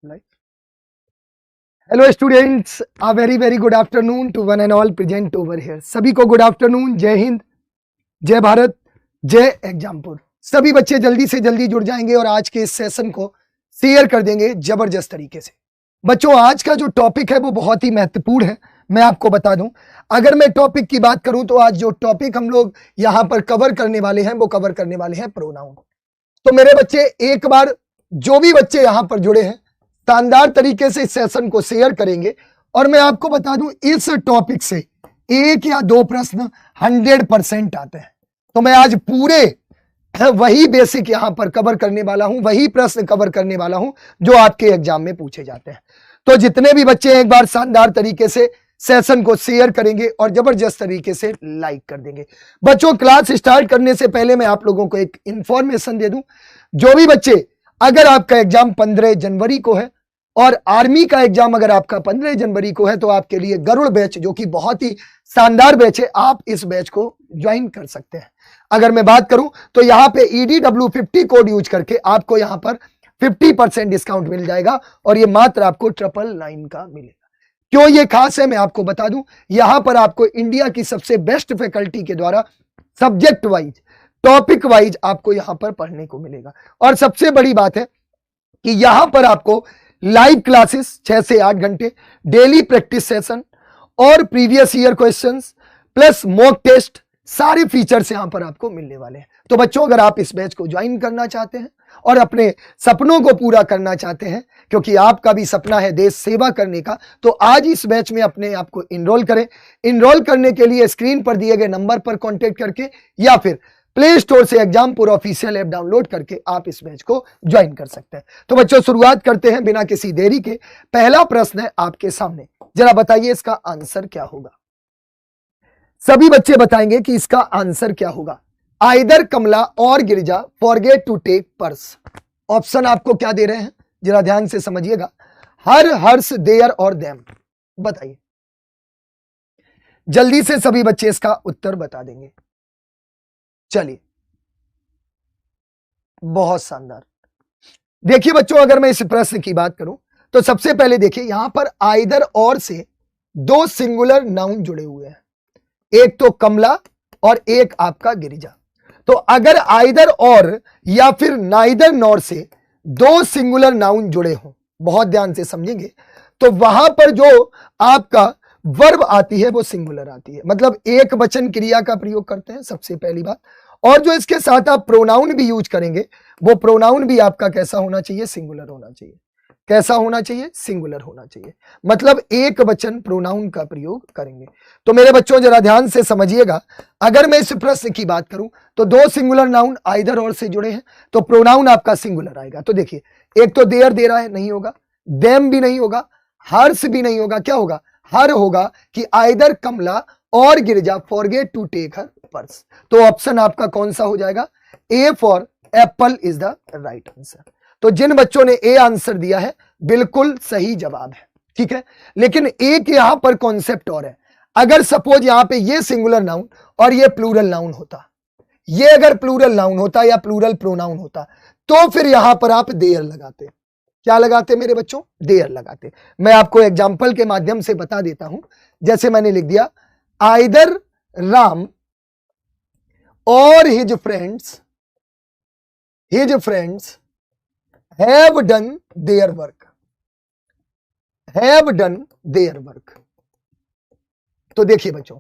Like, hello students, a very good afternoon to one and all present over here. सभी को good afternoon, जय हिंद, जय भारत, जय एग्जामपुर। सभी बच्चे जल्दी से जल्दी जुड़ जाएंगे और आज के इस सेशन को शेयर कर देंगे जबरदस्त तरीके से। बच्चों, आज का जो टॉपिक है वो बहुत ही महत्वपूर्ण है। मैं आपको बता दूं, अगर मैं टॉपिक की बात करूं तो आज जो टॉपिक हम लोग यहां पर कवर करने वाले हैं वो कवर करने वाले हैं प्रोनाउन। तो मेरे बच्चे, एक बार जो भी बच्चे यहां पर जुड़े हैं शानदार तरीके से इस सेशन को शेयर करेंगे। और मैं आपको बता दूं, इस टॉपिक से एक या दो प्रश्न 100% आते हैं। तो मैं आज पूरे वही बेसिक यहां पर कवर करने वाला हूं, वही प्रश्न कवर करने वाला हूं जो आपके एग्जाम में पूछे जाते हैं। तो जितने भी बच्चे एक बार शानदार तरीके से सेशन को शेयर करेंगे और जबरदस्त तरीके से लाइक कर देंगे। बच्चों, क्लास स्टार्ट करने से पहले मैं आप लोगों को एक इंफॉर्मेशन दे दूं। जो भी बच्चे, अगर आपका एग्जाम 15 जनवरी को है और आर्मी का एग्जाम अगर आपका 15 जनवरी को है तो आपके लिए गरुड़ बैच, जो कि बहुत ही शानदार बैच है, आप इस बैच को ज्वाइन कर सकते हैं। अगर मैं बात करूं तो यहां पे EDW50 कोड यूज करके आपको यहां पर 50% डिस्काउंट मिल जाएगा और ये मात्र आपको 999 का मिलेगा। क्यों ये खास है मैं आपको बता दूं, यहां पर आपको इंडिया की सबसे बेस्ट फैकल्टी के द्वारा सब्जेक्ट वाइज, टॉपिक वाइज आपको यहां पर पढ़ने को मिलेगा। और सबसे बड़ी बात है कि यहां पर आपको लाइव क्लासेस 6 से 8 घंटे, डेली प्रैक्टिस सेशन और previous year questions plus mock test, सारे फीचर्स यहां पर आपको मिलने वाले हैं। तो बच्चों, अगर आप इस बैच को ज्वाइन करना चाहते हैं और अपने सपनों को पूरा करना चाहते हैं, क्योंकि आपका भी सपना है देश सेवा करने का, तो आज इस बैच में अपने आप को इनरोल करें। इनरोल करने के लिए स्क्रीन पर दिए गए नंबर पर कॉन्टेक्ट करके या फिर प्ले स्टोर से एग्जामपुर ऑफिशियल ऐप डाउनलोड करके आप इस बैच को ज्वाइन कर सकते हैं। तो बच्चों, शुरुआत करते हैं बिना किसी देरी के। पहला प्रश्न है आपके सामने, जरा बताइए इसका आंसर क्या होगा। सभी बच्चे बताएंगे कि इसका आंसर क्या होगा। आइदर कमला और Girija forget to take purse. Option आपको क्या दे रहे हैं, जरा ध्यान से समझिएगा। हर, हर्ष, देयर और देम। बताइए जल्दी से, सभी बच्चे इसका उत्तर बता देंगे। चलिए, बहुत शानदार। देखिए बच्चों, अगर मैं इस प्रश्न की बात करूं तो सबसे पहले देखिए, यहां पर आइदर और से दो सिंगुलर नाउन जुड़े हुए हैं, एक तो कमला और एक आपका गिरिजा। तो अगर आइदर और या फिर नाइदर नॉर से दो सिंगुलर नाउन जुड़े हों, बहुत ध्यान से समझेंगे, तो वहां पर जो आपका वर्ब आती है वो सिंगुलर आती है, मतलब एक वचन क्रिया का प्रयोग करते हैं, सबसे पहली बात। और जो इसके साथ आप प्रोनाउन भी यूज करेंगे, वो प्रोनाउन भी आपका कैसा होना चाहिए, सिंगुलर होना चाहिए। कैसा होना चाहिए, सिंगुलर होना चाहिए, मतलब एक वचन प्रोनाउन का प्रयोग करेंगे। तो मेरे बच्चों, जरा ध्यान से समझिएगा। अगर मैं इस प्रश्न की बात करूं तो दो सिंगुलर नाउन आइदर और से जुड़े हैं, तो प्रोनाउन आपका सिंगुलर आएगा। तो देखिए, एक तो देयर दे रहा है, नहीं होगा। देम भी नहीं होगा, हर्ष भी नहीं होगा, क्या होगा, हर होगा कि आइदर कमला और Girija forget to take her purse. तो ऑप्शन आपका कौन सा हो जाएगा, A for apple is the right answer. तो जिन बच्चों ने ए आंसर दिया है, बिल्कुल सही जवाब है, ठीक है। लेकिन एक यहां पर कॉन्सेप्ट और है। अगर सपोज यहां पे ये सिंगुलर नाउन और ये प्लूरल नाउन होता, ये अगर प्लूरल नाउन होता या प्लूरल प्रोनाउन होता, तो फिर यहां पर आप देयर लगाते। क्या लगाते मेरे बच्चों, देयर लगाते। मैं आपको एग्जाम्पल के माध्यम से बता देता हूं। जैसे मैंने लिख दिया, आइदर राम और his friends have done their work, have done their work। तो देखिए बच्चों,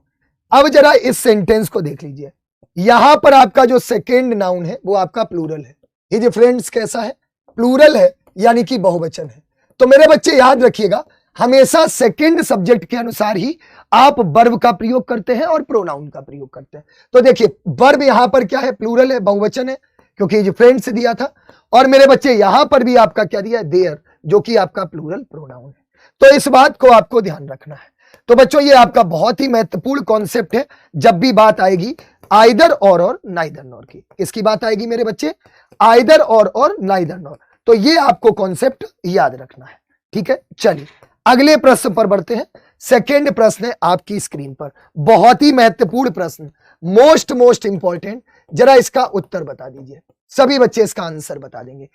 अब जरा इस सेंटेंस को देख लीजिए। यहां पर आपका जो सेकेंड नाउन है वो आपका प्लूरल है। हिज फ्रेंड्स कैसा है, प्लूरल है, यानी कि बहुवचन है। तो मेरे बच्चे याद रखिएगा, हमेशा सेकेंड सब्जेक्ट के अनुसार ही आप वर्ब का प्रयोग करते हैं और प्रोनाउन का प्रयोग करते हैं। तो देखिए, वर्ब यहां पर क्या है, प्लूरल है, बहुवचन है, क्योंकि फ्रेंड्स दिया था। और मेरे बच्चे यहां पर भी आपका क्या दिया है, देयर, जो कि आपका प्लूरल प्रोनाउन है। तो इस बात को आपको ध्यान रखना है। तो बच्चों, ये आपका बहुत ही महत्वपूर्ण कॉन्सेप्ट है जब भी बात आएगी आइदर और नाइदर नॉर की। किसकी बात आएगी मेरे बच्चे, आइदर और नाइदर नॉर। तो ये आपको कॉन्सेप्ट याद रखना है, ठीक है। चलिए अगले प्रश्न पर बढ़ते हैं। सेकेंड प्रश्न है आपकी स्क्रीन पर, बहुत ही महत्वपूर्ण प्रश्न, मोस्ट इंपॉर्टेंट। जरा इसका उत्तर बता दीजिए, सभी बच्चे इसका आंसर बता देंगे।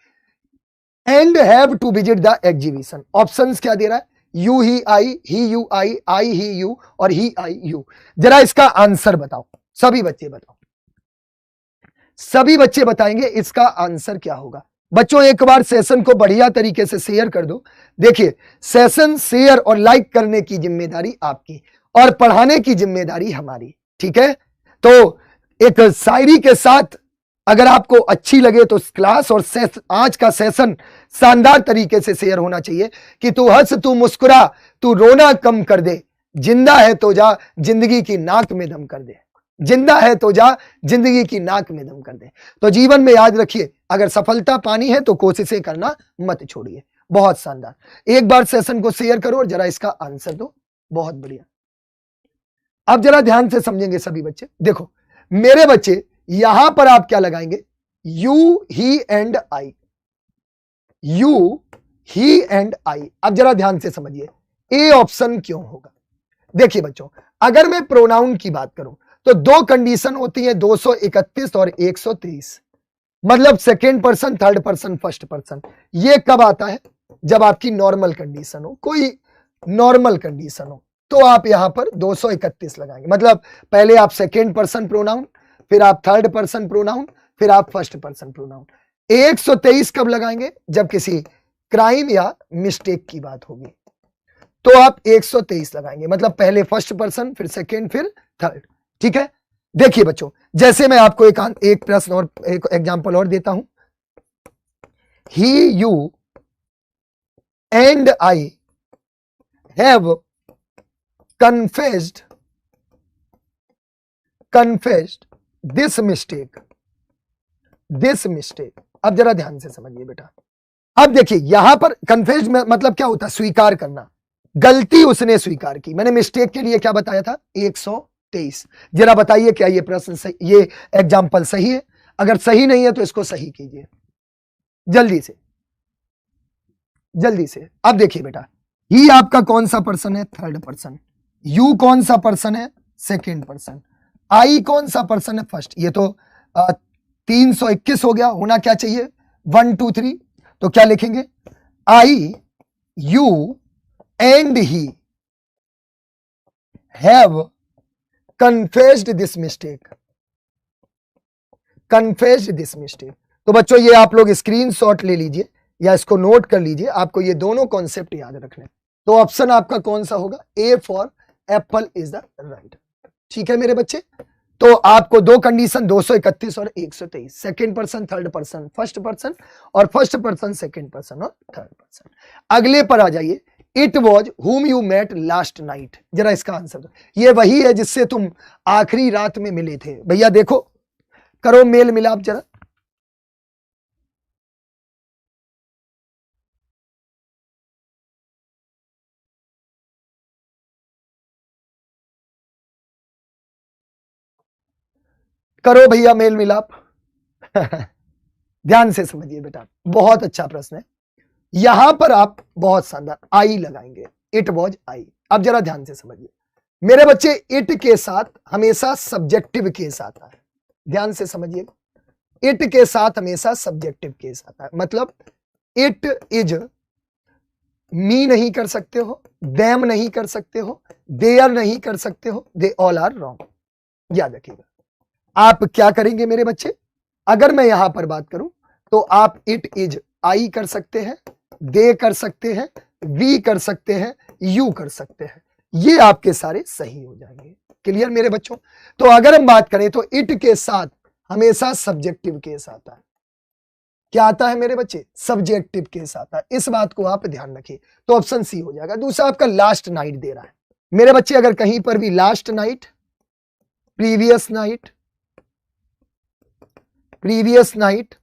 And have to visit the exhibition. Options क्या दे रहा है? You he I he you और ही आई यू। जरा इसका आंसर बताओ, सभी बच्चे बताओ, सभी बच्चे बताएंगे इसका आंसर क्या होगा। बच्चों एक बार सेशन को बढ़िया तरीके से शेयर कर दो। देखिए सेशन शेयर और लाइक करने की जिम्मेदारी आपकी और पढ़ाने की जिम्मेदारी हमारी, ठीक है। तो एक शायरी के साथ अगर आपको अच्छी लगे तो क्लास और आज का सेशन शानदार तरीके से शेयर होना चाहिए कि तू हंस तू मुस्कुरा तू रोना कम कर दे, जिंदा है तो जा जिंदगी की नाक में दम कर दे, जिंदा है तो जा जिंदगी की नाक में दम कर दे। तो जीवन में याद रखिए अगर सफलता पानी है तो कोशिशें करना मत छोड़िए। बहुत शानदार। एक बार सेशन को शेयर करो और जरा इसका आंसर दो। बहुत बढ़िया। अब जरा ध्यान से समझेंगे सभी बच्चे। देखो मेरे बच्चे यहां पर आप क्या लगाएंगे? You he and I, you he and I. अब जरा ध्यान से समझिए ए ऑप्शन क्यों होगा। देखिए बच्चों अगर मैं प्रोनाउन की बात करूं तो दो कंडीशन होती है 231 और 123, मतलब second person third person first person. ये कब आता है? जब आपकी नॉर्मल कंडीशन हो, कोई नॉर्मल कंडीशन हो तो आप यहां पर 231 लगाएंगे। मतलब पहले आप सेकेंड पर्सन प्रोनाउन, फिर आप थर्ड पर्सन प्रोनाउन, फिर आप फर्स्ट पर्सन प्रोनाउन। 123 कब लगाएंगे? जब किसी क्राइम या मिस्टेक की बात होगी तो आप 123 लगाएंगे। मतलब पहले फर्स्ट पर्सन, फिर सेकेंड, फिर थर्ड, ठीक है। देखिए बच्चों जैसे मैं आपको एक प्रश्न और एक एग्जांपल और देता हूं। He you and I have confessed this mistake. अब जरा ध्यान से समझिए बेटा। अब देखिए यहां पर कन्फेस्ड मतलब क्या होता है? स्वीकार करना, गलती उसने स्वीकार की। मैंने मिस्टेक के लिए क्या बताया था? 123। जरा बताइए क्या ये प्रश्न सही, ये एग्जाम्पल सही है? अगर सही नहीं है तो इसको सही कीजिए जल्दी से, जल्दी से। अब देखिए बेटा ही आपका कौन सा पर्सन है? Third person. यू कौन सा पर्सन है? Second person. आई कौन सा पर्सन है? फर्स्ट। ये तो 321 हो गया, होना क्या चाहिए? 1 2 3। तो क्या लिखेंगे? I you and he have confessed this mistake. तो बच्चों ये आप लोग स्क्रीनशॉट ले लीजिए या इसको नोट कर लीजिए, आपको ये दोनों कॉन्सेप्ट याद रखने। तो ऑप्शन आपका कौन सा होगा? ए for apple is the right. ठीक है मेरे बच्चे। तो आपको दो कंडीशन 231 और 123, second person third person first person और फर्स्ट पर्सन सेकेंड पर्सन और थर्ड पर्सन। अगले पर आ जाइए। It was whom you met last night। जरा इसका आंसर दो। ये वही है जिससे तुम आखिरी रात में मिले थे। भैया देखो करो मेल मिलाप जरा। करो भैया मेल मिलाप। ध्यान से समझिए बेटा, बहुत अच्छा प्रश्न है। यहां पर आप बहुत शानदार आई लगाएंगे। It was I. अब जरा ध्यान से समझिए मेरे बच्चे, इट के साथ हमेशा सब्जेक्टिव केस आता है। ध्यान से समझिए, इट के साथ हमेशा सब्जेक्टिव केस आता है। मतलब इट इज मी नहीं कर सकते हो, देम नहीं कर सकते हो, देयर नहीं कर सकते हो, दे ऑल आर रॉन्ग। याद रखिएगा। आप क्या करेंगे मेरे बच्चे? अगर मैं यहां पर बात करूं तो आप इट इज आई कर सकते हैं, दे कर सकते हैं, वी कर सकते हैं, यू कर सकते हैं। ये आपके सारे सही हो जाएंगे। क्लियर मेरे बच्चों? तो अगर हम बात करें तो इट के साथ हमेशा सब्जेक्टिव केस आता है। क्या आता है मेरे बच्चे? सब्जेक्टिव केस आता है। इस बात को आप ध्यान रखिए। तो ऑप्शन सी हो जाएगा। दूसरा आपका लास्ट नाइट दे रहा है मेरे बच्चे। अगर कहीं पर भी last night, previous night, previous night,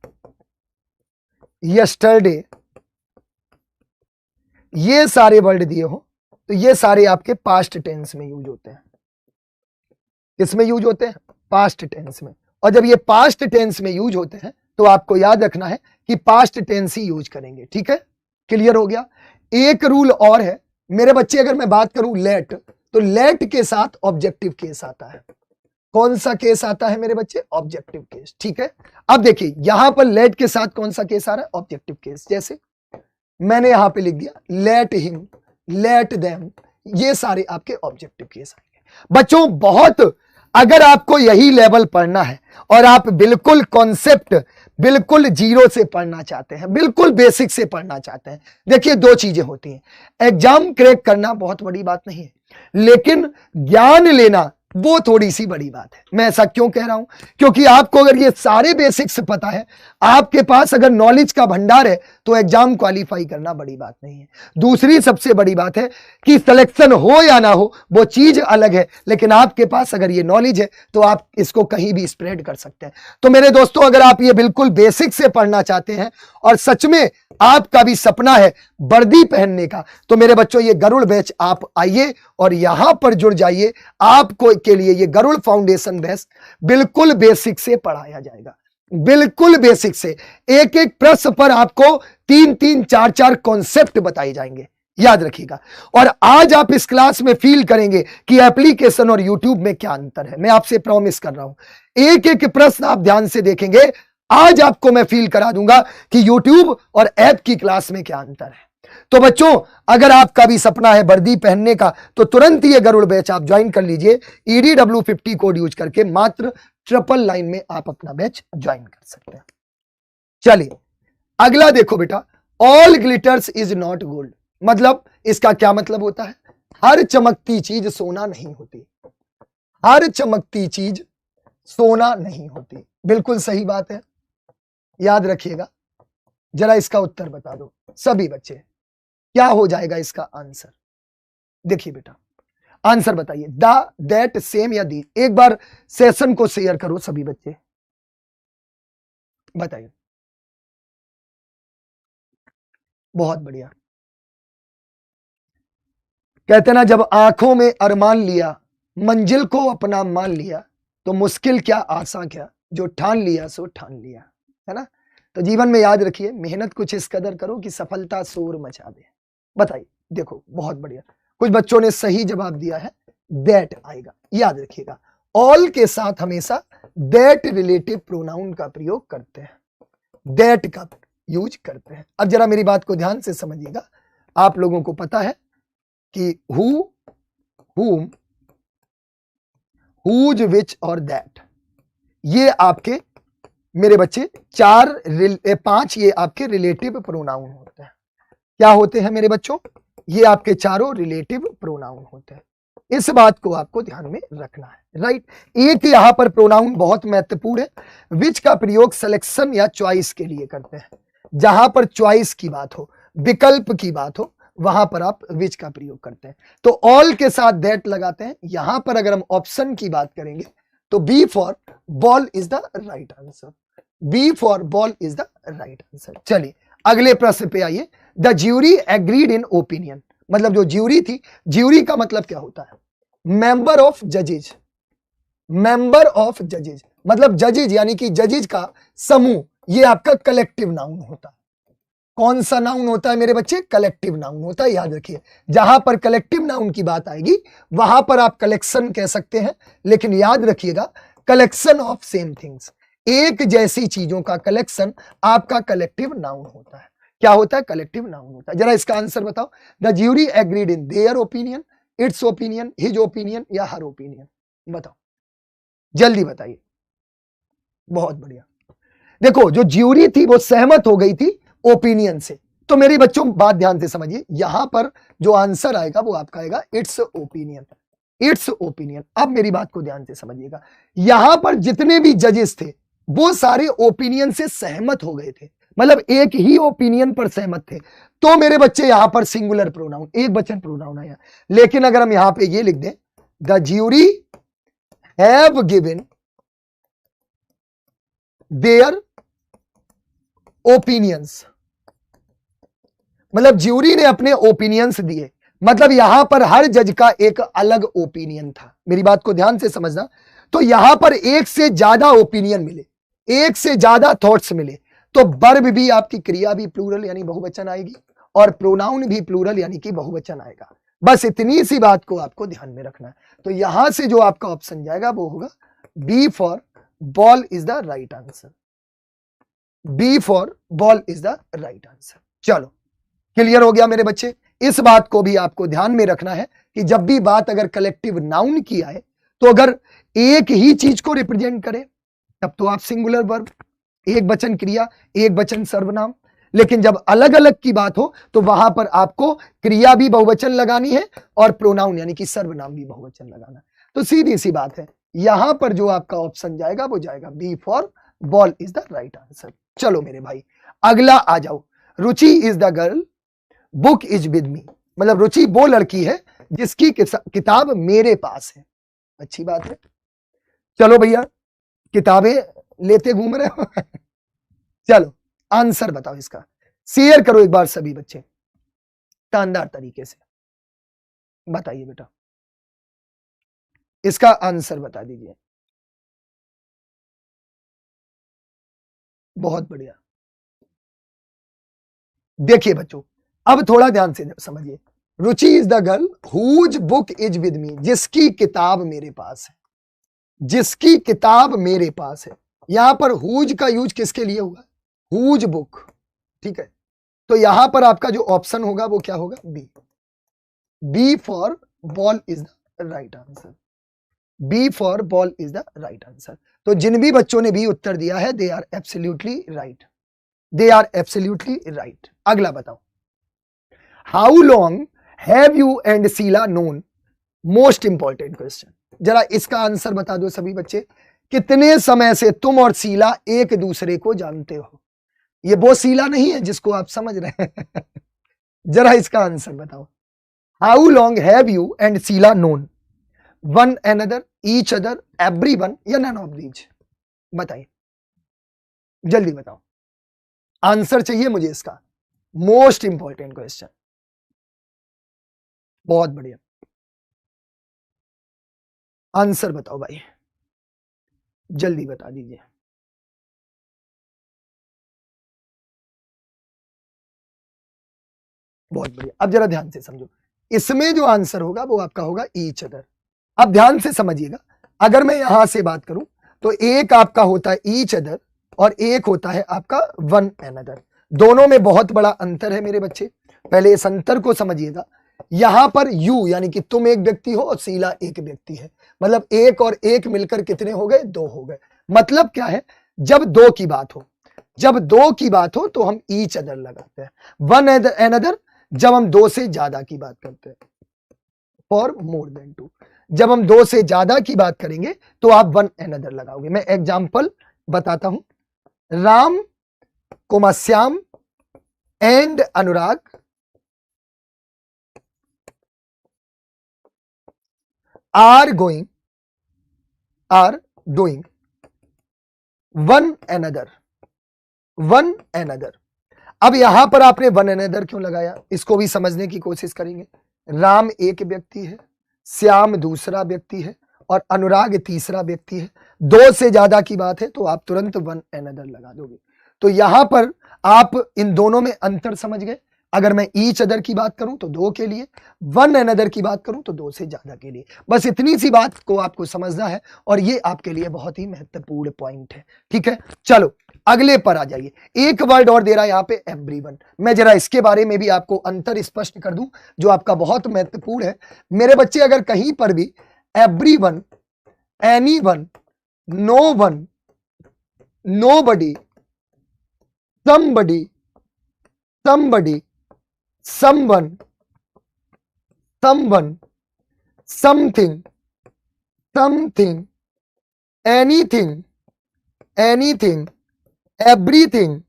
yesterday, ये सारे वर्ड दिए हो तो ये सारे आपके पास्ट टेंस में यूज होते हैं। किसमें यूज होते हैं? पास्ट टेंस में। और जब ये पास्ट टेंस में यूज होते हैं तो आपको याद रखना है कि पास्ट टेंस ही यूज करेंगे। ठीक है, क्लियर हो गया। एक रूल और है मेरे बच्चे, अगर मैं बात करूं लेट, तो लेट के साथ ऑब्जेक्टिव केस आता है। कौन सा केस आता है मेरे बच्चे? Objective case. ठीक है, अब देखिए यहां पर लेट के साथ कौन सा केस आ रहा है? Objective case. जैसे मैंने यहां पे लिख दिया लेट हिम, लेट देम, ये सारे आपके ऑब्जेक्टिव केस आएंगे। बच्चों बहुत, अगर आपको यही लेवल पढ़ना है और आप बिल्कुल कॉन्सेप्ट बिल्कुल जीरो से पढ़ना चाहते हैं, बिल्कुल बेसिक से पढ़ना चाहते हैं, देखिए दो चीजें होती हैं, एग्जाम क्रैक करना बहुत बड़ी बात नहीं है, लेकिन ज्ञान लेना वो थोड़ी सी बड़ी बात है। मैं ऐसा क्यों कह रहा हूं? क्योंकि आपको अगर ये सारे बेसिक्स पता है, आपके पास अगर नॉलेज का भंडार है, तो एग्जाम क्वालिफाई करना बड़ी बात नहीं है। दूसरी सबसे बड़ी बात है कि सिलेक्शन हो या ना हो वो चीज अलग है, लेकिन आपके पास अगर ये नॉलेज है तो आप इसको कहीं भी स्प्रेड कर सकते हैं। तो मेरे दोस्तों, अगर आप ये बिल्कुल बेसिक से पढ़ना चाहते हैं और सच में आपका भी सपना है वर्दी पहनने का, तो मेरे बच्चों ये गरुड़ बैच आप आइए और यहां पर जुड़ जाइए। आपको के लिए ये गरुड़ फाउंडेशन बैच बिल्कुल बेसिक से पढ़ाया जाएगा, बिल्कुल बेसिक से। एक एक प्रश्न पर आपको 3-3, 4-4 कॉन्सेप्ट बताए जाएंगे, याद रखिएगा। और आज आप इस क्लास में फील करेंगे कि एप्लीकेशन और यूट्यूब में क्या अंतर है। मैं आपसे प्रॉमिस कर रहा हूं, एक एक प्रश्न आप ध्यान से देखेंगे, आज आपको मैं फील करा दूंगा कि YouTube और ऐप की क्लास में क्या अंतर है। तो बच्चों, अगर आपका भी सपना है वर्दी पहनने का, तो तुरंत ये गरुड़ बैच आप ज्वाइन कर लीजिए। EDW50 कोड यूज करके मात्र 999 में आप अपना बैच ज्वाइन कर सकते हैं। चलिए अगला देखो बेटा, all glitters is not gold, मतलब इसका क्या मतलब होता है? हर चमकती चीज सोना नहीं होती, हर चमकती चीज सोना नहीं होती। बिल्कुल सही बात है, याद रखिएगा। जरा इसका उत्तर बता दो सभी बच्चे, क्या हो जाएगा इसका आंसर? देखिए बेटा, आंसर बताइए, द, दैट, सेम या दी। एक बार सेशन को शेयर करो सभी बच्चे, बताइए। बहुत बढ़िया। कहते ना, जब आंखों में अरमान लिया, मंजिल को अपना मान लिया, तो मुश्किल क्या आसान क्या, जो ठान लिया सो ठान लिया, है ना। तो जीवन में याद रखिए, मेहनत कुछ इस कदर करो कि सफलता शोर मचा दे। बताइए, देखो बहुत बढ़िया, कुछ बच्चों ने सही जवाब दिया है, दैट आएगा। याद रखिएगा, ऑल के साथ हमेशा दैट रिलेटिव प्रोनाउन का प्रयोग करते हैं, दैट का यूज करते हैं। अब जरा मेरी बात को ध्यान से समझिएगा, आप लोगों को पता है कि हु, whom, whose, which और that, ये आपके मेरे बच्चे 5 ये आपके रिलेटिव प्रोनाउन होते हैं। क्या होते हैं मेरे बच्चों? ये आपके चारों रिलेटिव प्रोनाउन होते हैं। इस बात को आपको ध्यान में रखना है, राइट। एक यहां पर प्रोनाउन बहुत महत्वपूर्ण है, विच का प्रयोग सिलेक्शन या चॉइस के लिए करते हैं। जहां पर चॉइस की बात हो, विकल्प की बात हो, वहां पर आप विच का प्रयोग करते हैं। तो ऑल के साथ दैट लगाते हैं। यहां पर अगर हम ऑप्शन की बात करेंगे तो B for ball is the right answer, B for ball is the right answer. चलिए अगले प्रश्न पे आइए, the jury agreed in opinion, मतलब जो ज्यूरी थी, ज्यूरी का मतलब क्या होता है? मेंबर ऑफ जजेज, मेंबर ऑफ जजेज मतलब जजेज यानी कि जजेज का समूह, ये आपका कलेक्टिव नाउन होता है। कौन सा नाउन होता है मेरे बच्चे? कलेक्टिव नाउन होता है, याद रखिए। जहां पर कलेक्टिव नाउन की बात आएगी वहां पर आप कलेक्शन कह सकते हैं, लेकिन याद रखिएगा कलेक्शन ऑफ सेम थिंग्स, एक जैसी चीजों का कलेक्शन आपका कलेक्टिव नाउन होता है। क्या होता है? कलेक्टिव नाउन होता है। जरा इसका आंसर बताओ, the jury agreed in their opinion, it's opinion, his opinion या हर ओपिनियन, बताओ जल्दी बताइए। बहुत बढ़िया। देखो जो ज्यूरी थी वो सहमत हो गई थी ओपिनियन से। तो मेरे बच्चों बात ध्यान से समझिए, यहां पर जो आंसर आएगा वो आपका आएगा इट्स ओपिनियन, इट्स ओपिनियन। अब मेरी बात को ध्यान से समझिएगा, यहां पर जितने भी जजेस थे वो सारे ओपिनियन से सहमत हो गए थे, मतलब एक ही ओपिनियन पर सहमत थे। तो मेरे बच्चे यहां पर सिंगुलर प्रोनाउन, एक वचन प्रोनाउन आया। लेकिन अगर हम यहां पे ये लिख दें, the jury have given their opinions, मतलब ज्यूरी ने अपने ओपिनियंस दिए, मतलब यहां पर हर जज का एक अलग ओपिनियन था। मेरी बात को ध्यान से समझना। तो यहां पर एक से ज्यादा ओपिनियन मिले, एक से ज्यादा थॉट्स मिले, तो वर्ब भी आपकी क्रिया भी प्लूरल यानी बहुवचन आएगी, और प्रोनाउन भी प्लूरल यानी कि बहुवचन आएगा। बस इतनी सी बात को आपको ध्यान में रखना है। तो यहां से जो आपका ऑप्शन जाएगा वो होगा B for ball is the right answer, B for ball is the right answer. चलो क्लियर हो गया मेरे बच्चे? इस बात को भी आपको ध्यान में रखना है कि जब भी बात अगर कलेक्टिव नाउन की आए तो अगर एक ही चीज को रिप्रेजेंट करे तब तो आप सिंगुलर वर्ब, एक वचन क्रिया, एक वचन सर्वनाम। लेकिन जब अलग अलग की बात हो तो वहां पर आपको क्रिया भी बहुवचन लगानी है और प्रोनाउन यानी कि सर्वनाम भी बहुवचन लगाना है। तो सीधी सी बात है, यहां पर जो आपका ऑप्शन जाएगा वो जाएगा B for ball is the right answer. चलो मेरे भाई अगला आ जाओ। Ruchi is the girl, book is with me, मतलब रुचि वो लड़की है जिसकी किताब मेरे पास है। अच्छी बात है। चलो भैया किताबें लेते घूम रहे हो चलो आंसर बताओ इसका, शेयर करो एक बार सभी बच्चे शानदार तरीके से। बताइए बेटा, इसका आंसर बता दीजिए। बहुत बढ़िया। देखिए बच्चों, अब थोड़ा ध्यान से समझिए। Ruchi is the girl whose book is with me, जिसकी किताब मेरे पास है, जिसकी किताब मेरे पास है। यहां पर हुज का यूज किसके लिए हुआ? हुज बुक, ठीक है। तो यहां पर आपका जो ऑप्शन होगा वो क्या होगा? B. B for ball is the right answer. B for ball is the right answer. तो जिन भी बच्चों ने भी उत्तर दिया है they are absolutely right, they are absolutely right. अगला बताओ, how long have you and Sheela known? Most important question. जरा इसका आंसर बता दो सभी बच्चे, कितने समय से तुम और शीला एक दूसरे को जानते हो? ये वो शीला नहीं है जिसको आप समझ रहे हैं जरा इसका आंसर बताओ। How long have you and Sheela known? One another, each other, everyone या नन ऑफ दीज? बताइए, जल्दी बताओ, आंसर चाहिए मुझे इसका। Most important question. बहुत बढ़िया, आंसर बताओ भाई, जल्दी बता दीजिए। बहुत बढ़िया। अब जरा ध्यान से समझो, इसमें जो आंसर होगा वो आपका होगा ईच अदर। अब ध्यान से समझिएगा, अगर मैं यहां से बात करूं तो एक आपका होता है ईच अदर और एक होता है आपका वन अनदर। दोनों में बहुत बड़ा अंतर है मेरे बच्चे, पहले इस अंतर को समझिएगा। यहां पर यू यानी कि तुम एक व्यक्ति हो और शीला एक व्यक्ति है, मतलब एक और एक मिलकर कितने हो गए? दो हो गए। मतलब क्या है, जब दो की बात हो, जब दो की बात हो तो हम ईच अदर लगाते हैं। वन अनदर जब हम दो से ज्यादा की बात करते हैं, फॉर मोर देन टू। जब हम दो से ज्यादा की बात करेंगे तो आप वन अनदर लगाओगे। मैं एग्जांपल बताता हूं, Ram comma Shyam and Anurag are doing one another, one another. अब यहां पर आपने वन अनदर क्यों लगाया, इसको भी समझने की कोशिश करेंगे। राम एक व्यक्ति है, श्याम दूसरा व्यक्ति है और अनुराग तीसरा व्यक्ति है। दो से ज्यादा की बात है तो आप तुरंत वन अनदर लगा दोगे। तो यहां पर आप इन दोनों में अंतर समझ गए। अगर मैं ईच अदर की बात करूं तो दो के लिए, वन अनदर की बात करूं तो दो से ज्यादा के लिए। बस इतनी सी बात को आपको समझना है और ये आपके लिए बहुत ही महत्वपूर्ण पॉइंट है, ठीक है। चलो अगले पर आ जाइए। एक वर्ड और दे रहा है यहाँ पे एवरीवन। मैं जरा इसके बारे में भी आपको अंतर स्पष्ट कर दूं जो आपका बहुत महत्वपूर्ण है मेरे बच्चे। अगर कहीं पर भी everyone, anyone, no one, nobody, somebody, somebody, someone, someone, something, something, anything, anything, everything,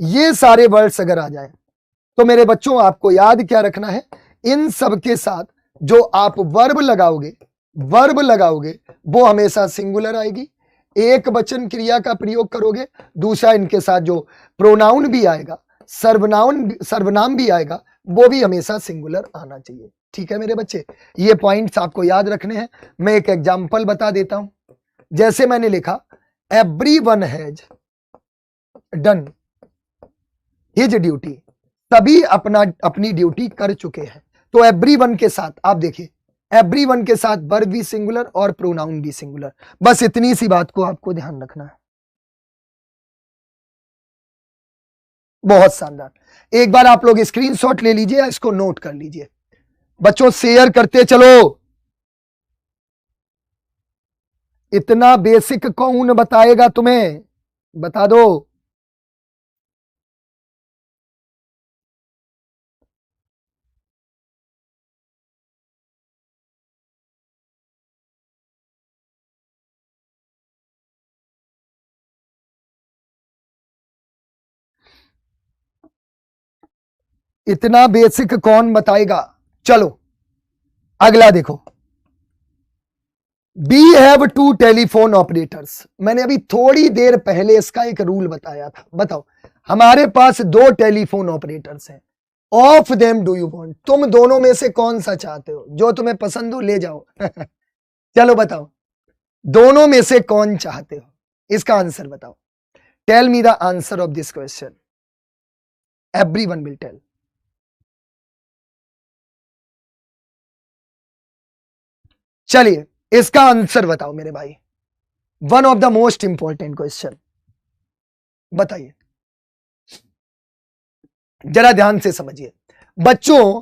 ये सारे वर्ड्स अगर आ जाए तो मेरे बच्चों आपको याद क्या रखना है, इन सब के साथ जो आप वर्ब लगाओगे वो हमेशा सिंगुलर आएगी। एक वचन क्रिया का प्रयोग करोगे, दूसरा इनके साथ जो प्रोनाउन भी आएगा, सर्वनाम भी आएगा, वो भी हमेशा सिंगुलर आना चाहिए, ठीक है मेरे बच्चे। ये पॉइंट्स आपको याद रखने हैं। मैं एक एग्जांपल बता देता हूं। जैसे मैंने लिखा everyone has done his duty, सभी अपनी ड्यूटी कर चुके हैं। तो एवरीवन के साथ आप देखिए, एवरीवन के साथ वर्ब भी सिंगुलर और प्रोनाउन भी सिंगुलर। बस इतनी सी बात को आपको ध्यान रखना है। बहुत शानदार। एक बार आप लोग स्क्रीनशॉट ले लीजिए या इसको नोट कर लीजिए। बच्चों शेयर करते चलो। इतना बेसिक कौन बताएगा तुम्हें, बता दो। इतना बेसिक कौन बताएगा। चलो अगला देखो। We have two telephone operators. मैंने अभी थोड़ी देर पहले इसका एक रूल बताया था। बताओ, हमारे पास दो टेलीफोन ऑपरेटर्स हैं। Of them do you want, तुम दोनों में से कौन सा चाहते हो, जो तुम्हें पसंद हो ले जाओ। चलो बताओ, दोनों में से कौन चाहते हो, इसका आंसर बताओ। Tell me the answer of this question, everyone will tell. चलिए इसका आंसर बताओ मेरे भाई। One of the most important question, बताइए जरा ध्यान से समझिए। बच्चों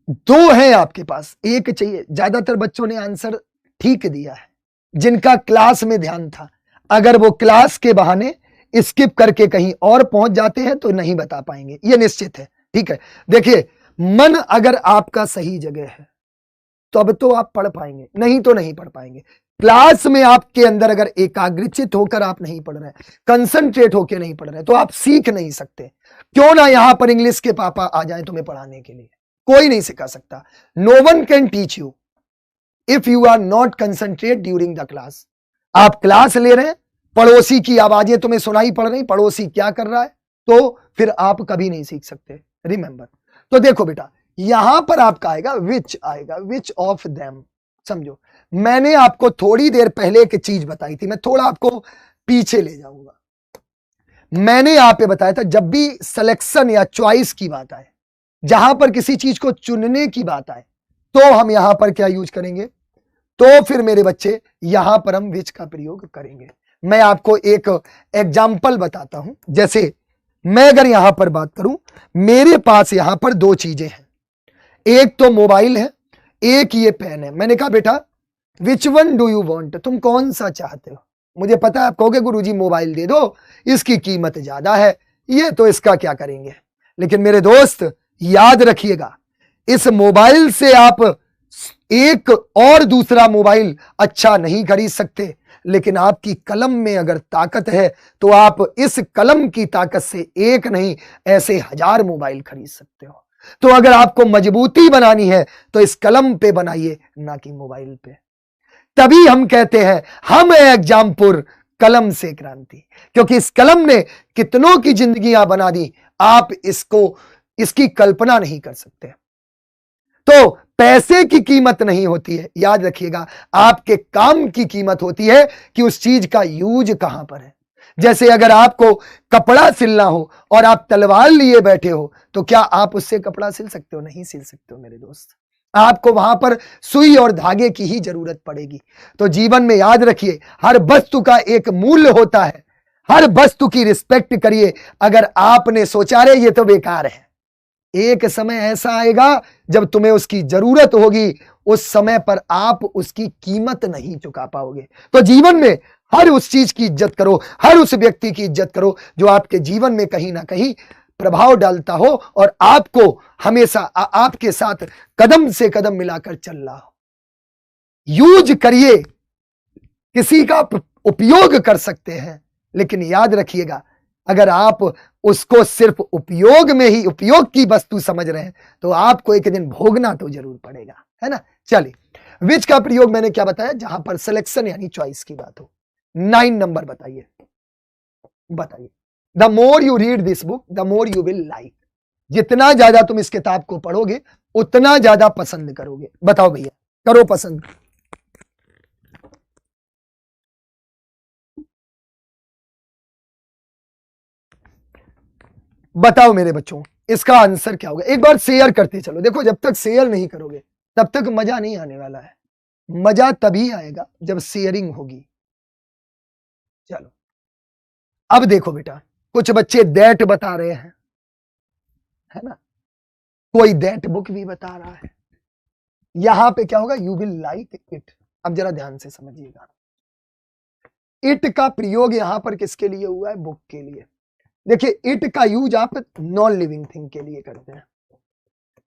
दो हैं आपके पास, एक चाहिए। ज्यादातर बच्चों ने आंसर ठीक दिया है, जिनका क्लास में ध्यान था। अगर वो क्लास के बहाने स्किप करके कहीं और पहुंच जाते हैं तो नहीं बता पाएंगे, ये निश्चित है। ठीक है, देखिए मन अगर आपका सही जगह है तब तो आप पढ़ पाएंगे, नहीं तो नहीं पढ़ पाएंगे। क्लास में आपके अंदर अगर एकाग्रचित होकर आप नहीं पढ़ रहे, कंसंट्रेट होकर नहीं पढ़ रहे, तो आप सीख नहीं सकते। क्यों ना यहां पर इंग्लिश के पापा आ जाए तुम्हें पढ़ाने के लिए, कोई नहीं सिखा सकता। No one can teach you if you are not concentrate during the class. आप क्लास ले रहे हैं, पड़ोसी की आवाजें तुम्हें सुनाई पड़ रही, पड़ोसी क्या कर रहा है, तो फिर आप कभी नहीं सीख सकते। रिमेंबर। तो देखो बेटा, यहां पर आपका आएगा विच, आएगा विच ऑफ देम। समझो, मैंने आपको थोड़ी देर पहले एक चीज बताई थी, मैं थोड़ा आपको पीछे ले जाऊंगा। मैंने यहां पे बताया था, जब भी सिलेक्शन या चॉइस की बात आए, जहां पर किसी चीज को चुनने की बात आए, तो हम यहां पर क्या यूज करेंगे, तो फिर मेरे बच्चे यहां पर हम विच का प्रयोग करेंगे। मैं आपको एक एग्जाम्पल बताता हूं। जैसे मैं अगर यहां पर बात करूं, मेरे पास यहां पर दो चीजें हैं, एक तो मोबाइल है, एक ये पेन है। मैंने कहा बेटा which one do you want, तुम कौन सा चाहते हो। मुझे पता है आप कहोगे गुरुजी मोबाइल दे दो, इसकी कीमत ज्यादा है, ये तो इसका क्या करेंगे। लेकिन मेरे दोस्त याद रखिएगा, इस मोबाइल से आप एक और दूसरा मोबाइल अच्छा नहीं खरीद सकते, लेकिन आपकी कलम में अगर ताकत है तो आप इस कलम की ताकत से एक नहीं ऐसे 1000 मोबाइल खरीद सकते हो। तो अगर आपको मजबूती बनानी है तो इस कलम पे बनाइए, ना कि मोबाइल पे। तभी हम कहते हैं हम है एग्जामपुर, कलम से क्रांति, क्योंकि इस कलम ने कितनों की जिंदगियां बना दी, आप इसकी कल्पना नहीं कर सकते। तो पैसे की कीमत नहीं होती है, याद रखिएगा, आपके काम की कीमत होती है कि उस चीज का यूज कहां पर है। जैसे अगर आपको कपड़ा सिलना हो और आप तलवार लिए बैठे हो, तो क्या आप उससे कपड़ा सिल सकते हो? नहीं सिल सकते हो मेरे दोस्त। आपको वहां पर सुई और धागे की ही जरूरत पड़ेगी। तो जीवन में याद रखिए, हर वस्तु का एक मूल्य होता है, हर वस्तु की रिस्पेक्ट करिए। अगर आपने सोचा रे ये तो बेकार है, एक समय ऐसा आएगा जब तुम्हें उसकी जरूरत होगी, उस समय पर आप उसकी कीमत नहीं चुका पाओगे। तो जीवन में हर उस चीज की इज्जत करो, हर उस व्यक्ति की इज्जत करो जो आपके जीवन में कहीं ना कहीं प्रभाव डालता हो और आपको हमेशा आपके साथ कदम से कदम मिलाकर चल रहा हो। यूज करिए, किसी का उपयोग कर सकते हैं, लेकिन याद रखिएगा, अगर आप उसको सिर्फ उपयोग में ही उपयोग की वस्तु समझ रहे हैं तो आपको एक दिन भोगना तो जरूर पड़ेगा, है ना। चलिए, विच का प्रयोग मैंने क्या बताया, जहां पर सिलेक्शन यानी चॉइस की बात हो। 9 नंबर बताइए, बताइए। The more you read this book the more you will like. जितना ज्यादा तुम इस किताब को पढ़ोगे उतना ज्यादा पसंद करोगे। बताओ भैया, करो पसंद। बताओ मेरे बच्चों, इसका आंसर क्या होगा। एक बार शेयर करते चलो। देखो, जब तक शेयर नहीं करोगे तब तक मजा नहीं आने वाला है। मजा तभी आएगा जब शेयरिंग होगी। चलो अब देखो बेटा, कुछ बच्चे दैट बता रहे हैं, है ना। कोई दैट बुक भी बता रहा है। यहां पे क्या होगा, यू विल लाइक इट। अब जरा ध्यान से समझिएगा, इट का प्रयोग यहां पर किसके लिए हुआ है, बुक के लिए। देखिए इट का यूज आप नॉन लिविंग थिंग के लिए करते हैं,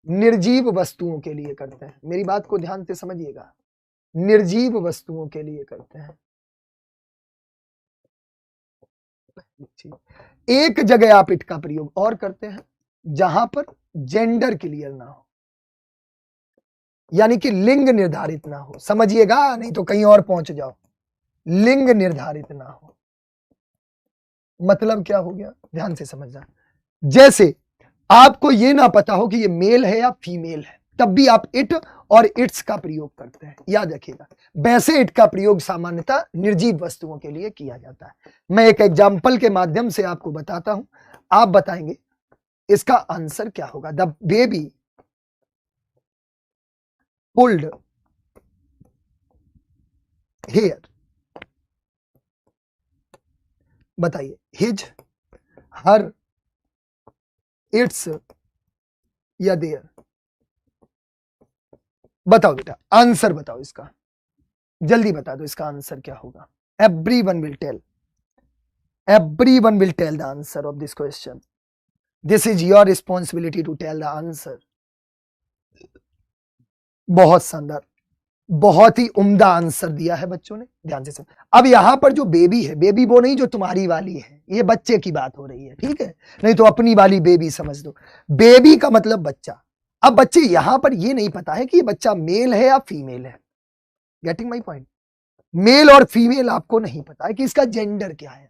निर्जीव वस्तुओं के लिए करते हैं। मेरी बात को ध्यान से समझिएगा, निर्जीव वस्तुओं के लिए करते हैं। एक जगह आप इट का प्रयोग और करते हैं जहां पर जेंडर क्लियर ना हो, यानी कि लिंग निर्धारित ना हो। समझिएगा, नहीं तो कहीं और पहुंच जाओ। लिंग निर्धारित ना हो मतलब क्या हो गया, ध्यान से समझना। जैसे आपको ये ना पता हो कि ये मेल है या फीमेल है, तब भी आप इट और इट्स का प्रयोग करते हैं, याद रखिएगा। वैसे इट का प्रयोग सामान्यतः निर्जीव वस्तुओं के लिए किया जाता है। मैं एक एग्जाम्पल के माध्यम से आपको बताता हूं, आप बताएंगे इसका आंसर क्या होगा। द बेबी पुल्ड हेयर, बताइए हिज, हर, इट्स या देयर। बताओ बेटा, आंसर बताओ इसका, जल्दी बता दो इसका आंसर क्या होगा। Everyone will tell, everyone will tell the answer of this question. This is your responsibility to tell the answer. बहुत शानदार, बहुत ही उम्दा आंसर दिया है बच्चों ने, ध्यान से सुन। अब यहां पर जो बेबी है, बेबी वो नहीं जो तुम्हारी वाली है, ये बच्चे की बात हो रही है, ठीक है, नहीं तो अपनी वाली बेबी समझ दो। बेबी का मतलब बच्चा। अब बच्चे यहां पर ये नहीं पता है कि ये बच्चा मेल है या फीमेल है। गेटिंग माई पॉइंट, मेल और फीमेल आपको नहीं पता है कि इसका जेंडर क्या है,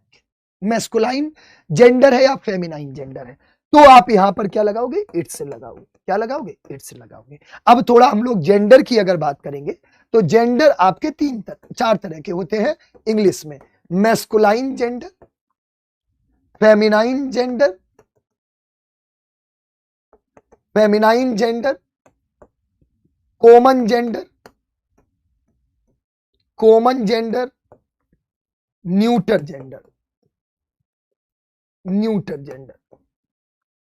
मैस्कुलाइन जेंडर है या फेमिनाइन जेंडर है। तो आप यहां पर क्या लगाओगे, इट्स लगाओगे। क्या लगाओगे, इट्स लगाओगे। अब थोड़ा हम लोग जेंडर की अगर बात करेंगे तो जेंडर आपके चार तरह के होते हैं इंग्लिश में, masculine gender, feminine gender, feminine gender, common gender, common gender, neuter gender, neuter gender.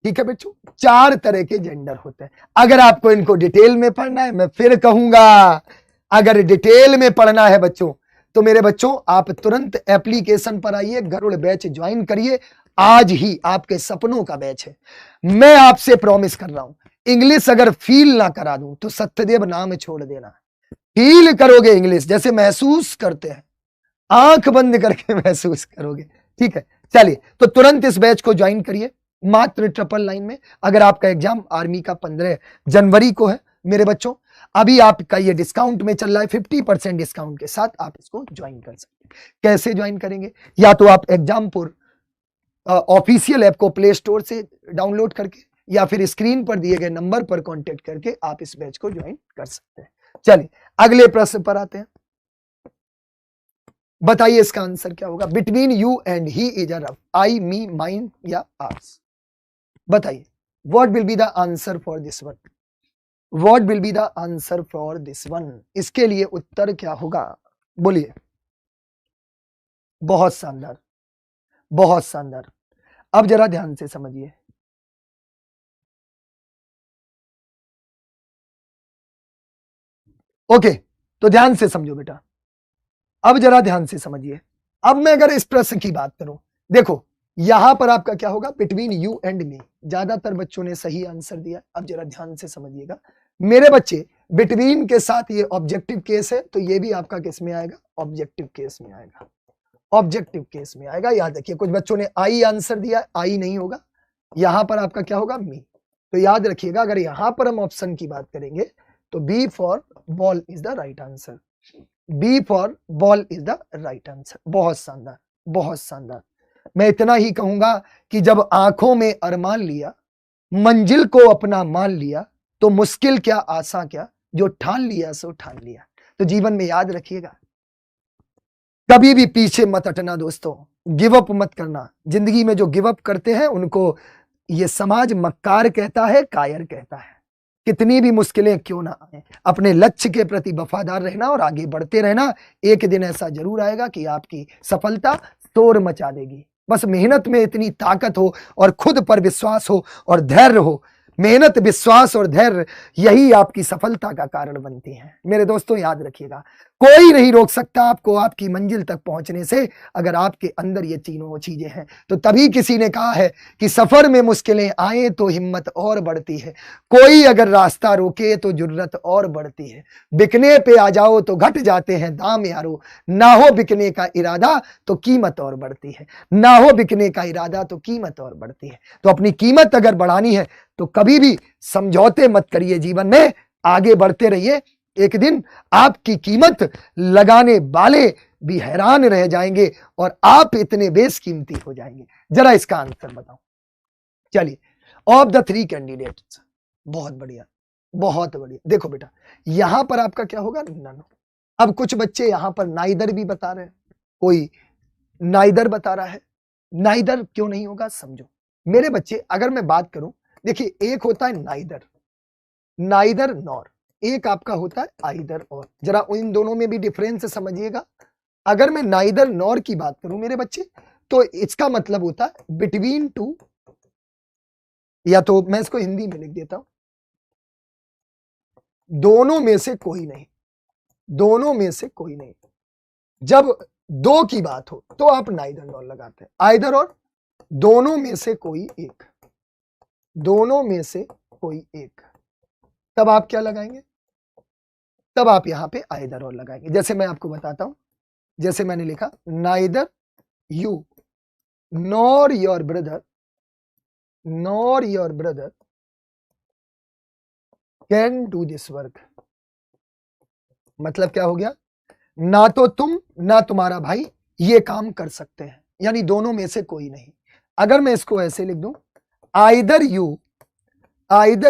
ठीक है बच्चों, चार तरह के जेंडर होते हैं। अगर आपको इनको डिटेल में पढ़ना है, मैं फिर कहूंगा, अगर डिटेल में पढ़ना है बच्चों, तो मेरे बच्चों आप तुरंत एप्लीकेशन पर आइए, गरुड़ बैच ज्वाइन करिए। आज ही आपके सपनों का बैच है। मैं आपसे प्रॉमिस कर रहा हूं, इंग्लिश अगर फील ना करा दूं तो सत्यदेव नाम छोड़ देना। फील करोगे इंग्लिश, जैसे महसूस करते हैं, आंख बंद करके महसूस करोगे। ठीक है, चलिए तो तुरंत इस बैच को ज्वाइन करिए, मात्र 999 में। अगर आपका एग्जाम आर्मी का 15 जनवरी को है मेरे बच्चों, अभी आपका ये डिस्काउंट में चल रहा है, 50% डिस्काउंट के साथ आप इसको ज्वाइन कर सकते हैं। कैसे ज्वाइन करेंगे, या तो आप एग्जामपुर ऑफिशियल ऐप को प्ले स्टोर से डाउनलोड करके, या फिर स्क्रीन पर दिए गए नंबर पर कांटेक्ट करके आप इस बैच को ज्वाइन कर सकते हैं। चलिए अगले प्रश्न पर आते हैं। बताइए इसका आंसर क्या होगा। Between you and he is a rough, I, me, mine या आर्स। बताइए what will be the answer for this one, what will be the answer for this one. इसके लिए उत्तर क्या होगा, बोलिए। बहुत शानदार, बहुत शानदार। अब जरा ध्यान से समझिए, ओके, तो ध्यान से समझो बेटा, अब जरा ध्यान से समझिए। अब मैं अगर इस प्रश्न की बात करूं, देखो यहां पर आपका क्या होगा, बिटवीन यू एंड मी। ज्यादातर बच्चों ने सही आंसर दिया। अब जरा ध्यान से समझिएगा मेरे बच्चे, बिटवीन के साथ ये ऑब्जेक्टिव केस है, तो ये भी आपका किस में आएगा, ऑब्जेक्टिव केस में आएगा, ऑब्जेक्टिव केस में आएगा। याद रखिए, कुछ बच्चों ने आई आंसर दिया, आई नहीं होगा, यहां पर आपका क्या होगा, मी। तो याद रखिएगा, अगर यहां पर हम ऑप्शन की बात करेंगे तो B for ball is the right answer, B for ball is the right answer. बहुत शानदार, बहुत शानदार। मैं इतना ही कहूंगा कि जब आंखों में अरमान लिया, मंजिल को अपना मान लिया, तो मुश्किल क्या आसा क्या, जो ठान लिया सो ठान लिया। तो जीवन में याद रखिएगा, कभी भी पीछे मत हटना दोस्तों, गिव अप मत करना। जिंदगी में जो गिव अप करते हैं उनको ये समाज मक्कार कहता है, कायर कहता है। कितनी भी मुश्किलें क्यों ना आए, अपने लक्ष्य के प्रति वफादार रहना और आगे बढ़ते रहना। एक दिन ऐसा जरूर आएगा कि आपकी सफलता शोर मचा देगी। बस मेहनत में इतनी ताकत हो और खुद पर विश्वास हो और धैर्य हो। मेहनत, विश्वास और धैर्य यही आपकी सफलता का कारण बनती हैं। मेरे दोस्तों याद रखिएगा, कोई नहीं रोक सकता आपको आपकी मंजिल तक पहुंचने से, अगर आपके अंदर ये तीनों चीजें हैं। तो तभी किसी ने कहा है कि सफर में मुश्किलें आए तो हिम्मत और बढ़ती है, कोई अगर रास्ता रोके तो जुर्रत और बढ़ती है, बिकने पे आ जाओ तो घट जाते हैं दाम यारो, ना हो बिकने का इरादा तो कीमत और बढ़ती है, ना हो बिकने का इरादा तो कीमत और बढ़ती है। तो अपनी कीमत अगर बढ़ानी है तो कभी भी समझौते मत करिए, जीवन में आगे बढ़ते रहिए। एक दिन आपकी कीमत लगाने वाले भी हैरान रह जाएंगे और आप इतने बेशकीमती हो जाएंगे। जरा इसका आंसर बताओ। चलिए, ऑफ द 3 कैंडिडेट्स, बहुत बढ़िया, बहुत बढ़िया। देखो बेटा, यहां पर आपका क्या होगा, नन। अब कुछ बच्चे यहां पर नाइदर भी बता रहे हैं, कोई नाइदर बता रहा है। नाइदर क्यों नहीं होगा, समझो मेरे बच्चे। अगर मैं बात करूं, देखिए, एक होता है नाइदर, नाइदर नॉर, एक आपका होता है आइदर और। जरा इन दोनों में भी डिफरेंस समझिएगा। अगर मैं नाइदर नॉर की बात करूं मेरे बच्चे, तो इसका मतलब होता है बिटवीन टू, या तो मैं इसको हिंदी में लिख देता हूं, दोनों में से कोई नहीं, दोनों में से कोई नहीं। जब दो की बात हो तो आप नाइदर नॉर लगाते हैं, आइदर और, दोनों में से कोई एक, दोनों में से कोई एक, तब आप क्या लगाएंगे, तब आप यहां पे आइदर और लगाएंगे। जैसे मैं आपको बताता हूं, जैसे मैंने लिखा, neither you nor your brother, nor your brother can do this work. मतलब क्या हो गया, ना तो तुम ना तुम्हारा भाई ये काम कर सकते हैं, यानी दोनों में से कोई नहीं। अगर मैं इसको ऐसे लिख दूं, आइदर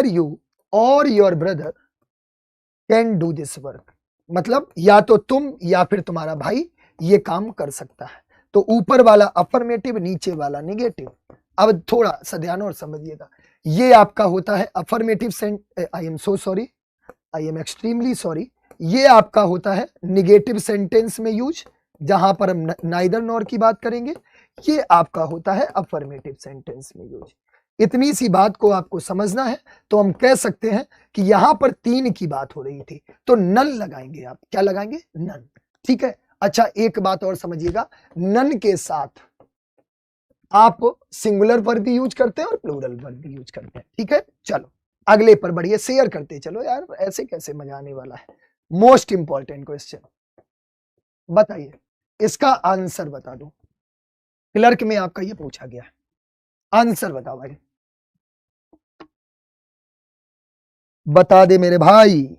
यू और your brother can do this work, मतलब या तो तुम या फिर तुम्हारा भाई ये काम कर सकता है। तो ऊपर वाला अफर्मेटिव, नीचे वाला निगेटिव। अब थोड़ा सा ध्यान और समझिएगा, ये आपका होता है affirmative I am so sorry, I am extremely sorry, ये आपका होता है निगेटिव सेंटेंस में यूज, जहां पर हम नाइदर नॉर की बात करेंगे। ये आपका होता है अफर्मेटिव सेंटेंस में यूज। इतनी सी बात को आपको समझना है। तो हम कह सकते हैं कि यहां पर 3 की बात हो रही थी, तो नन लगाएंगे आप। क्या लगाएंगे, नन। ठीक है। अच्छा, एक बात और समझिएगा, नन के साथ आप सिंगुलर वर्ब भी यूज करते हैं और प्लूरल वर्ब भी यूज करते हैं। ठीक है, चलो अगले पर बढ़िए, शेयर करते चलो यार, ऐसे कैसे मजा आने वाला है। मोस्ट इंपॉर्टेंट क्वेश्चन, बताइए इसका आंसर बता दो। क्लर्क में आपका ये पूछा गया है, आंसर बताओ भाई, बता दे मेरे भाई।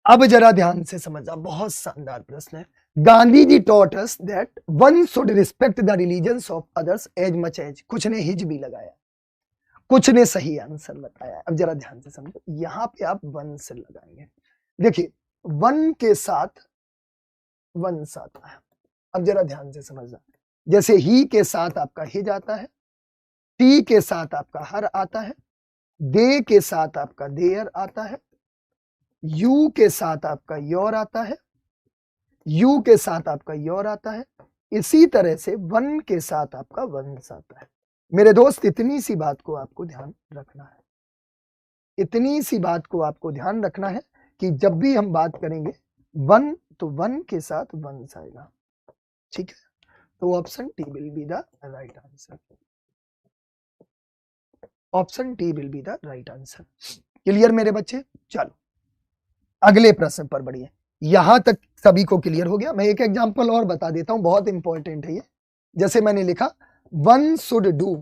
अब जरा ध्यान से समझना, बहुत शानदार प्रश्न है। Gandhi ji taught us that one should respect the religions of others as much as, कुछ ने हिज भी लगाया, कुछ ने सही आंसर बताया। अब जरा ध्यान से समझो, यहां पे आप वन से लगाएंगे। देखिए, वन के साथ वन आता है। अब जरा ध्यान से समझना, जैसे ही के साथ आपका हिज आता है, टी के साथ आपका हर आता है, दे के साथ आपका देयर आता है, यू के साथ आपका योर आता है, यू के साथ आपका योर आता है, इसी तरह से वन के साथ आपका वंस आता है। मेरे दोस्त, इतनी सी बात को आपको ध्यान रखना है, इतनी सी बात को आपको ध्यान रखना है कि जब भी हम बात करेंगे वन, तो वन के साथ वंस आएगा। ठीक है, तो option T will be the right answer, option T will be the right answer. Clear मेरे बच्चे? चलो अगले प्रश्न पर बढ़िए। यहां तक सभी को क्लियर हो गया? मैं एक एग्जांपल और बता देता हूं, बहुत इंपॉर्टेंट है ये। जैसे मैंने लिखा, वन शुड डू।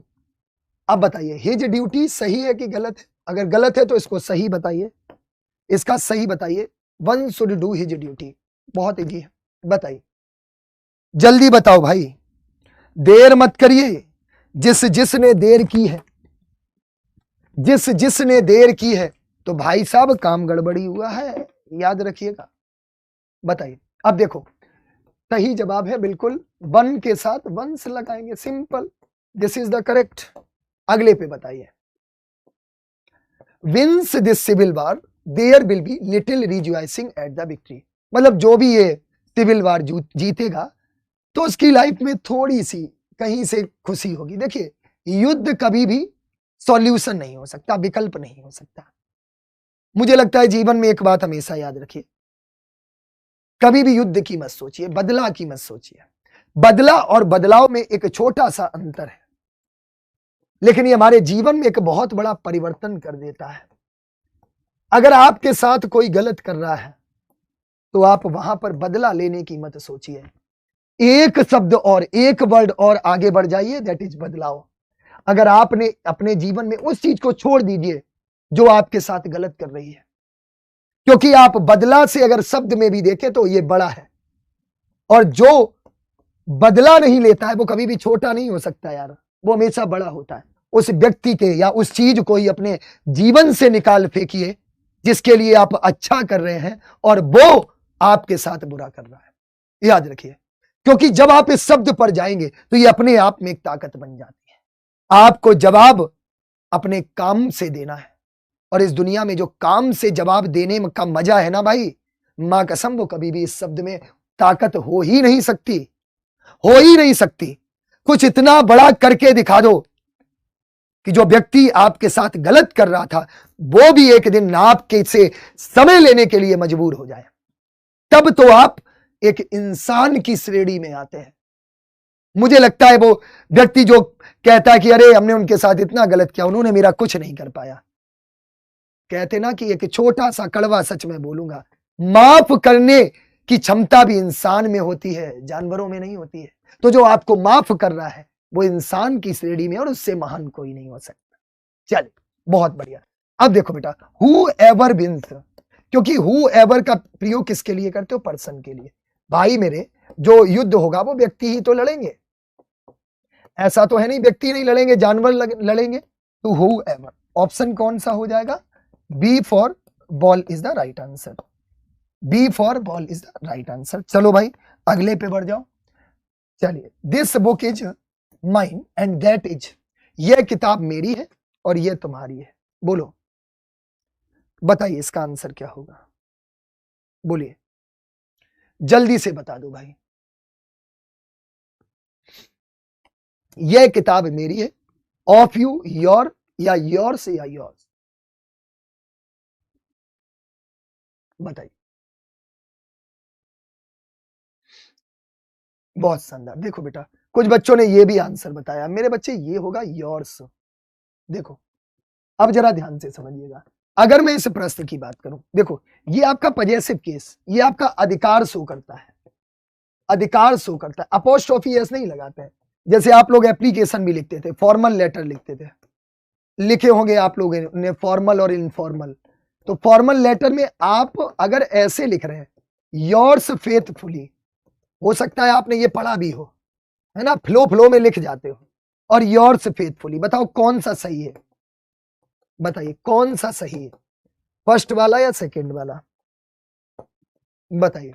अब बताइए, हिज ड्यूटी सही है कि गलत है? अगर गलत है तो इसको सही बताइए, इसका सही बताइए। One should do his duty, बहुत इजी है, बताइए। जल्दी बताओ भाई, देर मत करिए। जिस जिसने देर की है, जिस जिसने देर की है, तो भाई साहब काम गड़बड़ी हुआ है, याद रखिएगा। बताइए, अब देखो सही जवाब है बिल्कुल, वन के साथ वंस लगाएंगे, simple, this is the correct. अगले पे बताइए, wins this civil war there will be little rejoicing at the victory. मतलब जो भी ये सिविल वार जीतेगा तो उसकी लाइफ में थोड़ी सी कहीं से खुशी होगी। देखिए, युद्ध कभी भी सॉल्यूशन नहीं हो सकता, विकल्प नहीं हो सकता। मुझे लगता है जीवन में एक बात हमेशा याद रखिए, कभी भी युद्ध की मत सोचिए, बदला की मत सोचिए। बदला और बदलाव में एक छोटा सा अंतर है, लेकिन ये हमारे जीवन में एक बहुत बड़ा परिवर्तन कर देता है। अगर आपके साथ कोई गलत कर रहा है तो आप वहां पर बदला लेने की मत सोचिए, एक शब्द और एक वर्ड और आगे बढ़ जाइए, दैट इज बदलाव। अगर आपने अपने जीवन में उस चीज को छोड़ दीजिए जो आपके साथ गलत कर रही है, क्योंकि आप बदला से अगर शब्द में भी देखें तो ये बड़ा है, और जो बदला नहीं लेता है वो कभी भी छोटा नहीं हो सकता यार, वो हमेशा बड़ा होता है। उस व्यक्ति के या उस चीज को ही अपने जीवन से निकाल फेंकिए जिसके लिए आप अच्छा कर रहे हैं और वो आपके साथ बुरा कर रहा है, याद रखिए। क्योंकि जब आप इस शब्द पर जाएंगे तो ये अपने आप में एक ताकत बन जाती है। आपको जवाब अपने काम से देना है, और इस दुनिया में जो काम से जवाब देने का मजा है ना भाई, मां कसम वो कभी भी इस शब्द में ताकत हो ही नहीं सकती, हो ही नहीं सकती। कुछ इतना बड़ा करके दिखा दो कि जो व्यक्ति आपके साथ गलत कर रहा था वो भी एक दिन आपके से समय लेने के लिए मजबूर हो जाए, तब तो आप एक इंसान की श्रेणी में आते हैं। मुझे लगता है वो व्यक्ति जो कहता है कि अरे हमने उनके साथ इतना गलत किया, उन्होंने मेरा कुछ नहीं कर पाया, कहते ना कि एक छोटा सा कड़वा सच में बोलूंगा, माफ करने की क्षमता भी इंसान में होती है, जानवरों में नहीं होती है। तो जो आपको माफ कर रहा है वो इंसान की श्रेणी में, और उससे महान कोई नहीं हो सकता। चलिए, बहुत बढ़िया। अब देखो बेटा, हु एवर विंस, क्योंकि हु एवर का प्रयोग किसके लिए करते हो? पर्सन के लिए। भाई मेरे, जो युद्ध होगा वो व्यक्ति ही तो लड़ेंगे, ऐसा तो है नहीं व्यक्ति नहीं लड़ेंगे, जानवर लड़ेंगे। तो हु एवर, ऑप्शन कौन सा हो जाएगा? B for ball is the right answer, B for ball is the right answer. चलो भाई अगले पे बढ़ जाओ। चलिए, this book is mine and that is, यह किताब मेरी है और यह तुम्हारी है। बोलो, बताइए इसका आंसर क्या होगा, बोलिए, जल्दी से बता दो भाई। यह किताब मेरी है, ऑफ यू, योर, या योर्स, या योर्स, बताइए। बहुत शानदार। देखो बेटा, कुछ बच्चों ने ये भी आंसर बताया, मेरे बच्चे ये होगा योर्स। देखो, अब जरा ध्यान से समझिएगा। अगर मैं इस प्रश्न की बात करूं, देखो ये आपका पजेसिव केस, ये आपका अधिकार शो करता है, अधिकार शो करता है। अपोस्ट्रोफी एस नहीं लगाते हैं, जैसे आप लोग एप्लीकेशन भी लिखते थे, फॉर्मल लेटर लिखते थे, लिखे होंगे आप लोगों ने फॉर्मल और इनफॉर्मल। तो फॉर्मल लेटर में आप अगर ऐसे लिख रहे हैं, योर्स फेथफुली, हो सकता है आपने ये पढ़ा भी हो, है ना, फ्लो में लिख जाते हो, और योर्स फेथफुली, बताओ कौन सा सही है? बताइए कौन सा सही है, फर्स्ट वाला या सेकंड वाला? बताइए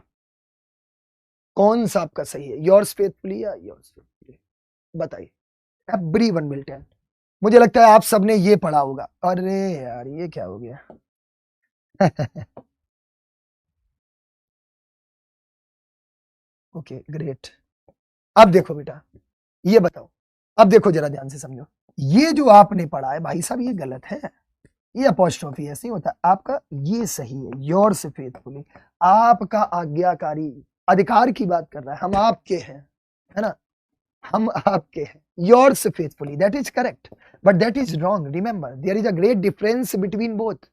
कौन सा आपका सही है, योर्स फेथफुली या योर्स फेथफुली? बताइए, एवरीवन विल टेल। मुझे लगता है आप सबने ये पढ़ा होगा। अरे यार ये क्या हो गया? Okay great. अब देखो बेटा, ये बताओ, अब देखो जरा ध्यान से समझो, ये जो आपने पढ़ा है भाई साहब ये गलत है, ये अपोस्ट्रोफी ऐसे होता है, आपका ये सही है, योर्स फेथफुली, आपका आज्ञाकारी, अधिकार की बात कर रहा है, हम आपके हैं, है ना, हम आपके हैं, yours faithfully, that is correct, but that is wrong. Remember there is a great difference between both.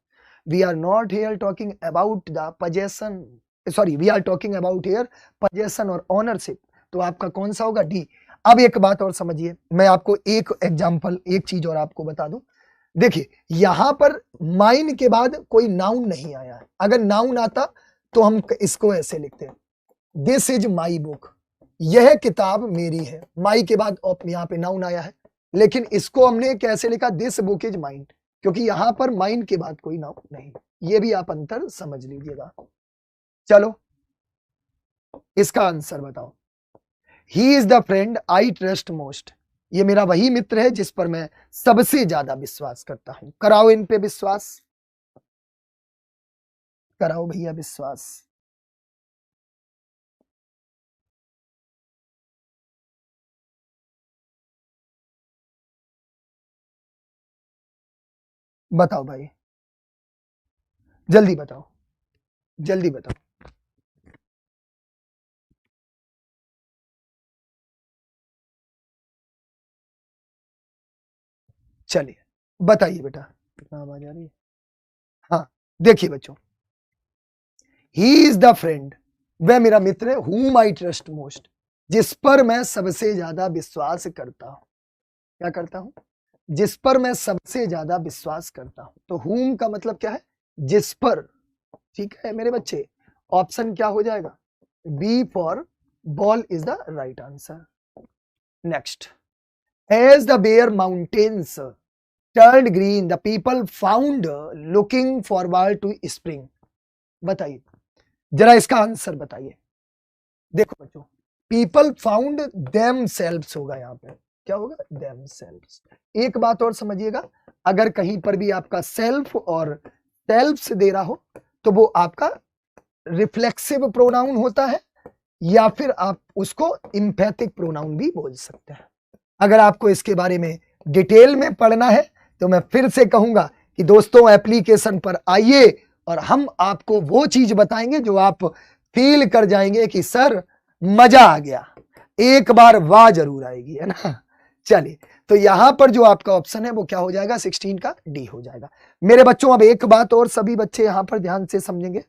We are not here talking about the possession, sorry we are talking about here possession और ownership. तो आपका कौन सा होगा? D. अब एक बात और समझिए, मैं आपको एक एग्जांपल, एक चीज और आपको बता दूं। देखिए यहां पर माइन के बाद कोई नाउन नहीं आया है, अगर नाउन आता तो हम इसको ऐसे लिखते हैं, दिस इज माई बुक, यह किताब मेरी है। माई के बाद यहाँ पे नाउन आया है, लेकिन इसको हमने कैसे लिखा, दिस बुक इज माइन, क्योंकि यहां पर माइन के बाद कोई नाउन नहीं। ये भी आप अंतर समझ लीजिएगा। चलो इसका आंसर बताओ। He is the friend I trust most, ये मेरा वही मित्र है जिस पर मैं सबसे ज्यादा विश्वास करता हूं। कराओ इन पे विश्वास, कराओ भैया विश्वास। बताओ भाई, जल्दी बताओ, जल्दी बताओ। चलिए बताइए बेटा, कितना आवाज आ रही है? हाँ देखिए बच्चों, ही इज द फ्रेंड, वह मेरा मित्र है, whom I trust most, जिस पर मैं सबसे ज्यादा विश्वास करता हूं। क्या करता हूं? जिस पर मैं सबसे ज्यादा विश्वास करता हूं। तो whom का मतलब क्या है? जिस पर। ठीक है मेरे बच्चे, ऑप्शन क्या हो जाएगा? B for ball is the right answer. Next, as the bare mountains turned green, the people found looking forward to spring। बताइए जरा इसका आंसर बताइए। देखो बच्चों, पीपल फाउंड देम सेल्व्स होगा, यहाँ पे क्या होगा? Them selves. एक बात और समझिएगा, अगर कहीं पर भी आपका सेल्फ और सेल्व्स दे रहा हो तो वो आपका रिफ्लेक्सिव प्रोनाउन होता है, या फिर आप उसको इम्पैथिक प्रोनाउन भी बोल सकते हैं। अगर आपको इसके बारे में डिटेल में पढ़ना है तो मैं फिर से कहूंगा कि दोस्तों एप्लीकेशन पर आइए और हम आपको वो चीज बताएंगे जो आप फील कर जाएंगे कि सर मजा आ गया, एक बार वाह जरूर आएगी, है ना। चलिए, तो यहां पर जो आपका ऑप्शन है वो क्या हो जाएगा? 16 का डी हो जाएगा। मेरे बच्चों अब एक बात और सभी बच्चे यहां पर ध्यान से समझेंगे।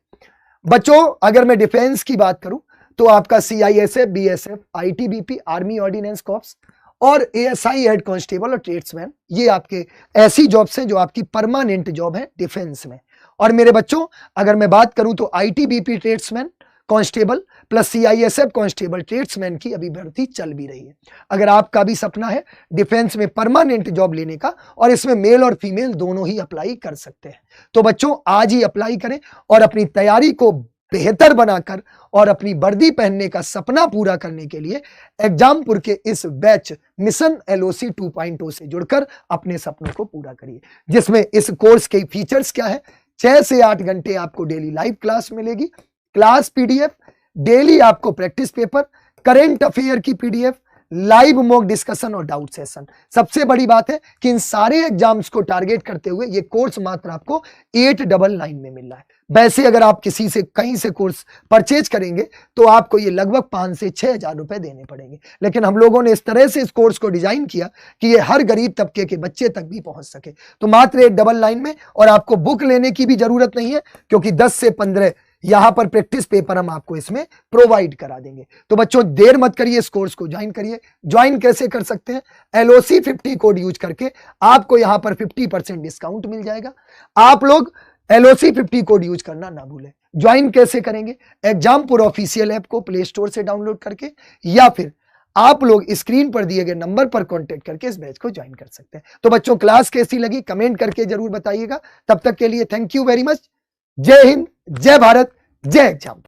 बच्चों अगर मैं डिफेंस की बात करूं तो आपका CISF, BSF, ITBP, army ordinance corps और ASI हेड कांस्टेबल और ट्रेड्समैन, ये आपके ऐसी जॉब्स हैं जो आपकी परमानेंट जॉब है डिफेंस में। और मेरे बच्चों अगर मैं बात करूं तो ITBP tradesman constable plus CISF constable tradesman की अभी भर्ती चल भी रही है। अगर आपका भी सपना है डिफेंस में परमानेंट जॉब लेने का, और इसमें मेल और फीमेल दोनों ही अप्लाई कर सकते हैं, तो बच्चों आज ही अप्लाई करें और अपनी तैयारी को बेहतर बनाकर और अपनी वर्दी पहनने का सपना पूरा करने के लिए एग्जामपुर के इस बैच मिशन LOC 2.0 से जुड़कर अपने सपनों को पूरा करिए, जिसमें इस कोर्स के फीचर्स क्या है? 6 से 8 घंटे आपको डेली लाइव क्लास मिलेगी, क्लास PDF, डेली आपको प्रैक्टिस पेपर, करंट अफेयर की PDF, लाइव मॉक डिस्कशन और डाउट सेशन। सबसे बड़ी बात है कि इन सारे एग्जाम्स को टारगेट करते हुए ये कोर्स मात्र आपको 899 में मिल रहा है। वैसे अगर आप किसी से कहीं से कोर्स परचेज करेंगे तो आपको ये लगभग 5 से 6 हजार रुपए देने पड़ेंगे, लेकिन हम लोगों ने इस तरह से इस कोर्स को डिजाइन किया कि ये हर गरीब तबके के बच्चे तक भी पहुंच सके। तो मात्र 899 में, और आपको बुक लेने की भी जरूरत नहीं है क्योंकि 10 से 15 यहां पर प्रैक्टिस पेपर हम आपको इसमें प्रोवाइड करा देंगे। तो बच्चों देर मत करिए, इस कोर्स को ज्वाइन करिए। ज्वाइन कैसे कर सकते हैं? LOC 50 कोड यूज करके आपको यहां पर 50% डिस्काउंट मिल जाएगा। आप लोग LOC 50 कोड यूज करना ना भूलें। ज्वाइन कैसे करेंगे? एग्जामपुर ऑफिशियल ऐप को प्ले स्टोर से डाउनलोड करके, या फिर आप लोग स्क्रीन पर दिए गए नंबर पर कांटेक्ट करके इस बैच को ज्वाइन कर सकते हैं। तो बच्चों क्लास कैसी लगी कमेंट करके जरूर बताइएगा। तब तक के लिए थैंक यू वेरी मच। जय हिंद, जय भारत, जय एग्जाम।